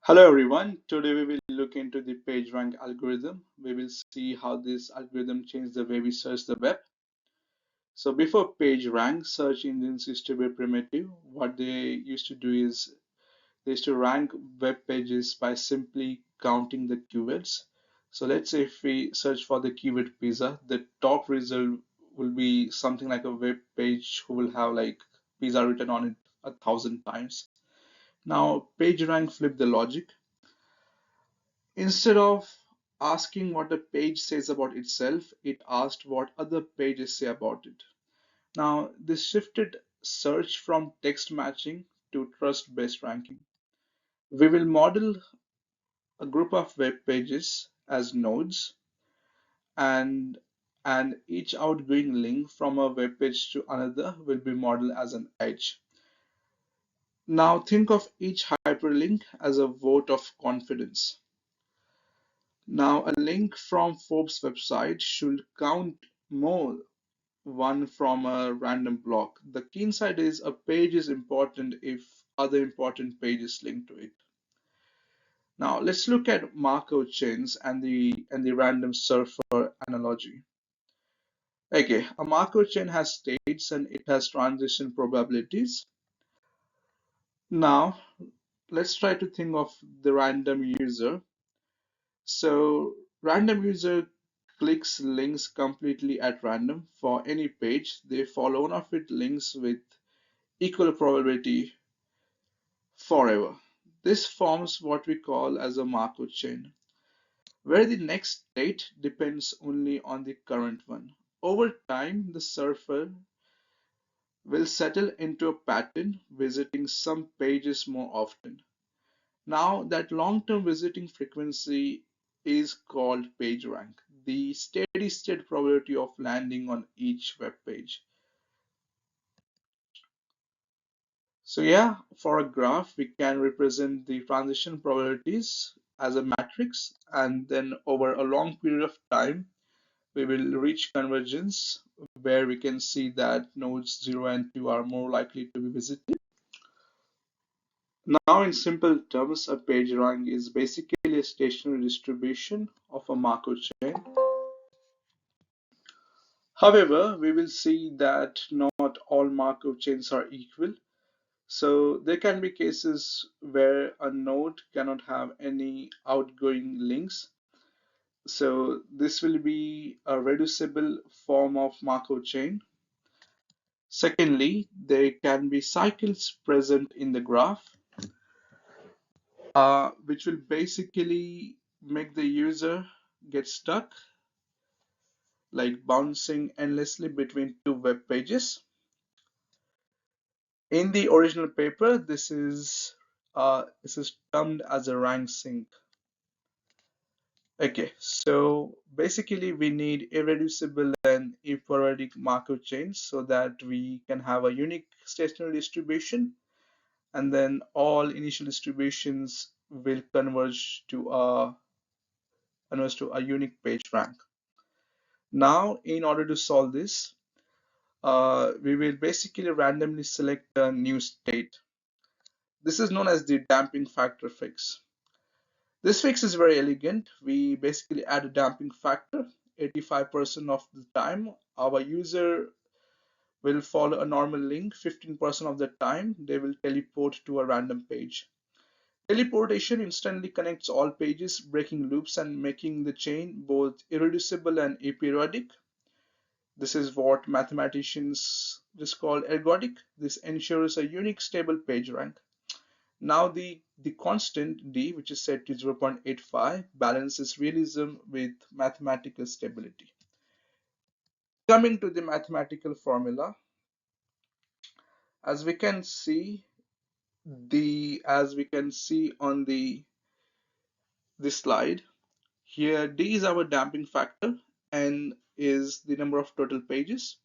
Hello everyone. Today we will look into the PageRank algorithm. We will see how this algorithm changed the way we search the web. So before PageRank, search engines used to be primitive. What they used to do is they used to rank web pages by simply counting the keywords. So let's say if we search for the keyword pizza, the top result will be something like a web page who will have like pizza written on it 1,000 times. Now PageRank flipped the logic. Instead of asking what the page says about itself, it asked what other pages say about it. Now, this shifted search from text matching to trust-based ranking. We will model a group of web pages as nodes and each outgoing link from a web page to another will be modeled as an edge. Now think of each hyperlink as a vote of confidence. Now, a link from Forbes website should count more one from a random blog. The key insight is a page is important if other important pages link to it. Now, let's look at Markov chains and the random surfer analogy. Okay, a Markov chain has states and it has transition probabilities. Now, let's try to think of the random user. So random user clicks links completely at random for any page. They follow one of its links with equal probability forever. This forms what we call as a Markov chain, where the next state depends only on the current one. Over time, the surfer will settle into a pattern, visiting some pages more often. Now, that long-term visiting frequency is called PageRank, the steady-state probability of landing on each web page. So yeah, for a graph, we can represent the transition probabilities as a matrix, and then over a long period of time, we will reach convergence where we can see that nodes 0 and 2 are more likely to be visited. Now, in simple terms, a page rank is basically a stationary distribution of a Markov chain. However, we will see that not all Markov chains are equal. So there can be cases where a node cannot have any outgoing links. So this will be a reducible form of Markov chain. Secondly, there can be cycles present in the graph, which will basically make the user get stuck, like bouncing endlessly between two web pages. In the original paper, this is termed as a rank sink. Okay, so basically we need irreducible and aperiodic Markov chains so that we can have a unique stationary distribution, and then all initial distributions will converge to a unique page rank. Now, in order to solve this, we will basically randomly select a new state. This is known as the damping factor fix. This fix is very elegant. We basically add a damping factor. 85% of the time, our user will follow a normal link. 15% of the time, they will teleport to a random page. Teleportation instantly connects all pages, breaking loops and making the chain both irreducible and aperiodic. This is what mathematicians just call ergodic. This ensures a unique stable page rank. Now the constant d, which is set to 0.85, balances realism with mathematical stability. Coming to the mathematical formula, as we can see on this slide, here d is our damping factor, n is the number of total pages,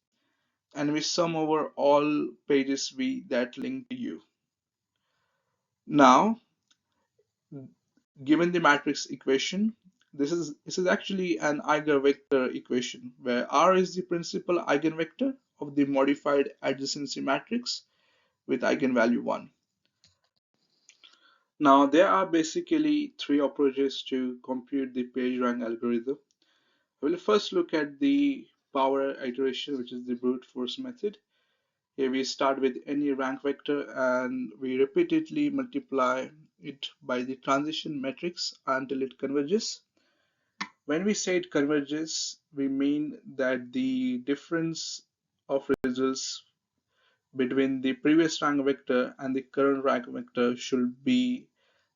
and we sum over all pages that link to you. Now, given the matrix equation, this is actually an eigenvector equation where R is the principal eigenvector of the modified adjacency matrix with eigenvalue 1. Now, there are basically three approaches to compute the PageRank algorithm. We'll first look at the power iteration, which is the brute force method. Here we start with any rank vector and we repeatedly multiply it by the transition matrix until it converges. When we say it converges, we mean that the difference of results between the previous rank vector and the current rank vector should be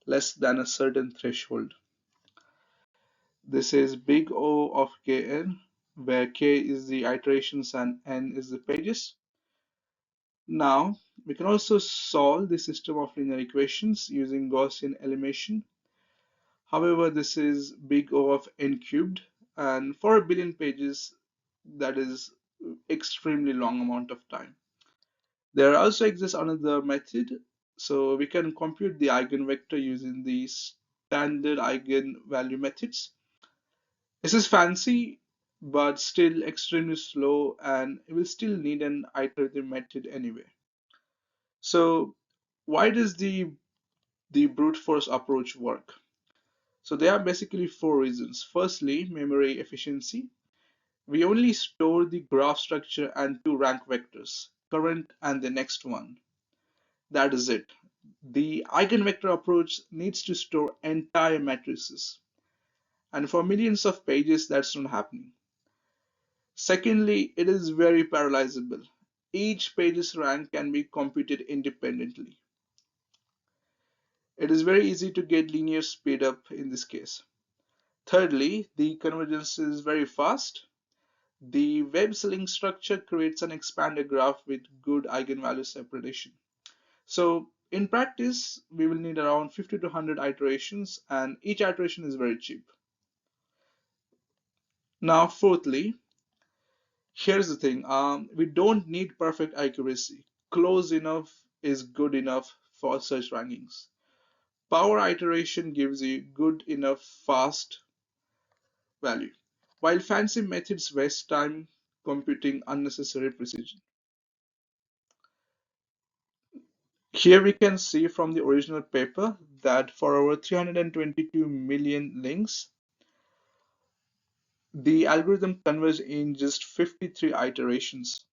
less than a certain threshold. This is big O of Kn, where K is the iterations and N is the pages. Now, we can also solve the system of linear equations using Gaussian elimination. However, this is big O of n cubed, and for a billion pages, that is extremely long amount of time. There also exists another method, so we can compute the eigenvector using the standard eigenvalue methods. This is fancy, but still extremely slow, and it will still need an iterative method anyway. So, why does the brute force approach work? So there are basically four reasons. Firstly, memory efficiency. We only store the graph structure and two rank vectors, current and the next one. That is it. The eigenvector approach needs to store entire matrices. And for millions of pages, that's not happening. Secondly, it is very parallelizable. Each page's rank can be computed independently. It is very easy to get linear speed up in this case. Thirdly, the convergence is very fast. The web's link structure creates an expanded graph with good eigenvalue separation. So in practice, we will need around 50 to 100 iterations, and each iteration is very cheap. Now, fourthly, here's the thing. We don't need perfect accuracy. Close enough is good enough for search rankings. Power iteration gives you good enough fast value, while fancy methods waste time computing unnecessary precision. Here we can see from the original paper that for over 322 million links, the algorithm converged in just 53 iterations.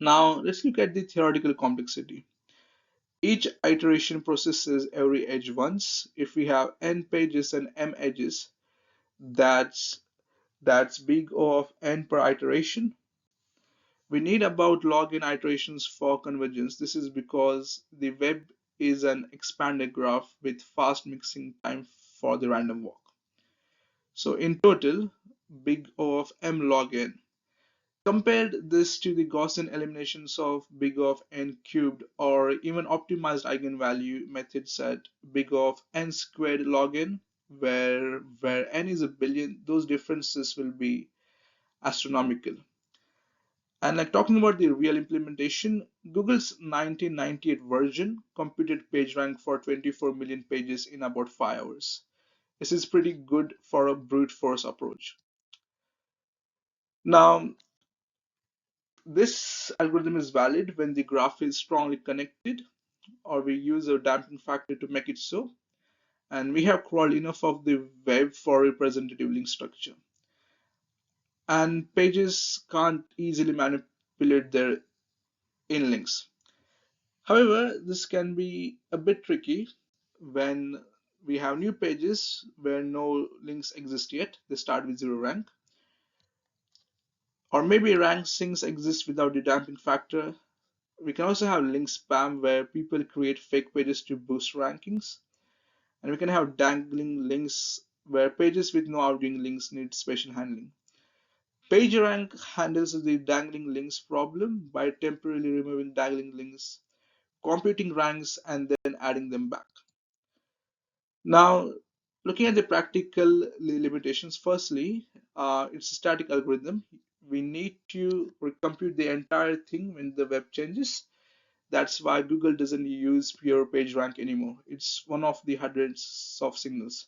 Now let's look at the theoretical complexity. Each iteration processes every edge once. If we have n pages and m edges, that's big O of n per iteration. We need about log n iterations for convergence. This is because the web is an expanded graph with fast mixing time for the random walk. So in total, big O of m log n. Compared this to the Gaussian eliminations of big O of n cubed or even optimized eigenvalue methods at big O of n squared log n, where n is a billion, those differences will be astronomical. And like talking about the real implementation, Google's 1998 version computed PageRank for 24 million pages in about 5 hours. This is pretty good for a brute force approach. Now, this algorithm is valid when the graph is strongly connected or we use a damping factor to make it so. And we have crawled enough of the web for representative link structure. And pages can't easily manipulate their inlinks. However, this can be a bit tricky when we have new pages where no links exist yet. They start with zero rank. Or maybe rank sinks exist without the damping factor. We can also have link spam where people create fake pages to boost rankings. And we can have dangling links where pages with no outgoing links need special handling. PageRank handles the dangling links problem by temporarily removing dangling links, computing ranks, and then adding them back. Now, looking at the practical limitations, firstly, it's a static algorithm. We need to compute the entire thing when the web changes. That's why Google doesn't use pure PageRank anymore. It's one of the hundreds of signals.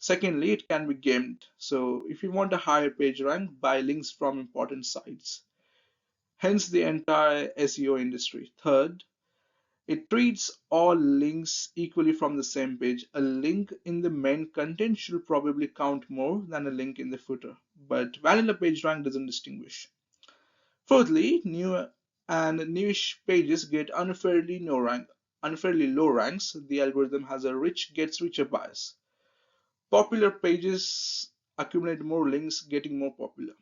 Secondly, it can be gamed. So if you want a higher PageRank, buy links from important sites. Hence the entire SEO industry. Third, It treats all links equally from the same page. A link in the main content should probably count more than a link in the footer, but vanilla PageRank doesn't distinguish. Fourthly, new and newish pages get unfairly low ranks. The algorithm has a rich gets richer bias. Popular pages accumulate more links, getting more popular.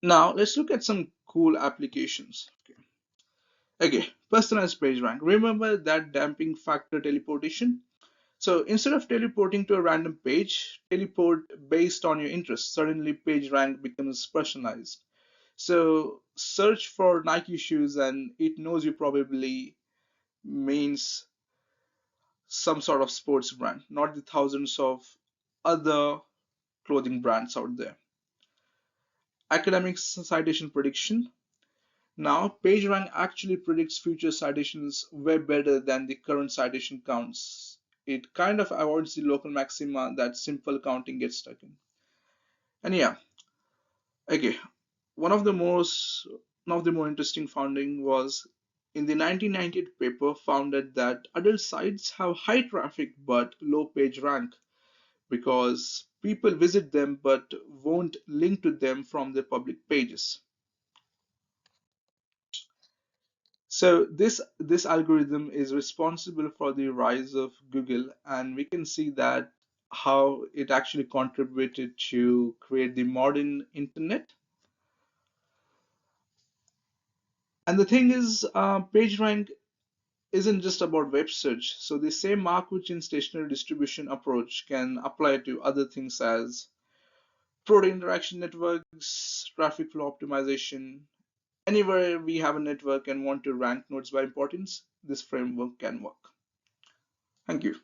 Now let's look at some cool applications. Okay, personalized page rank. Remember that damping factor teleportation? So instead of teleporting to a random page, teleport based on your interest. Suddenly, page rank becomes personalized. So search for Nike shoes, and it knows you probably means some sort of sports brand, not the thousands of other clothing brands out there. Academic citation prediction. Now, PageRank actually predicts future citations way better than the current citation counts. It kind of avoids the local maxima that simple counting gets stuck in. And yeah, okay, one of the most one of the more interesting finding was in the 1998 paper founded that adult sites have high traffic but low page rank because people visit them but won't link to them from their public pages. So this algorithm is responsible for the rise of Google, and we can see that how it actually contributed to create the modern internet. And the thing is, PageRank isn't just about web search. So the same Mark-Wuchin stationary distribution approach can apply to other things as product interaction networks, traffic flow optimization. Anywhere we have a network and want to rank nodes by importance, this framework can work. Thank you.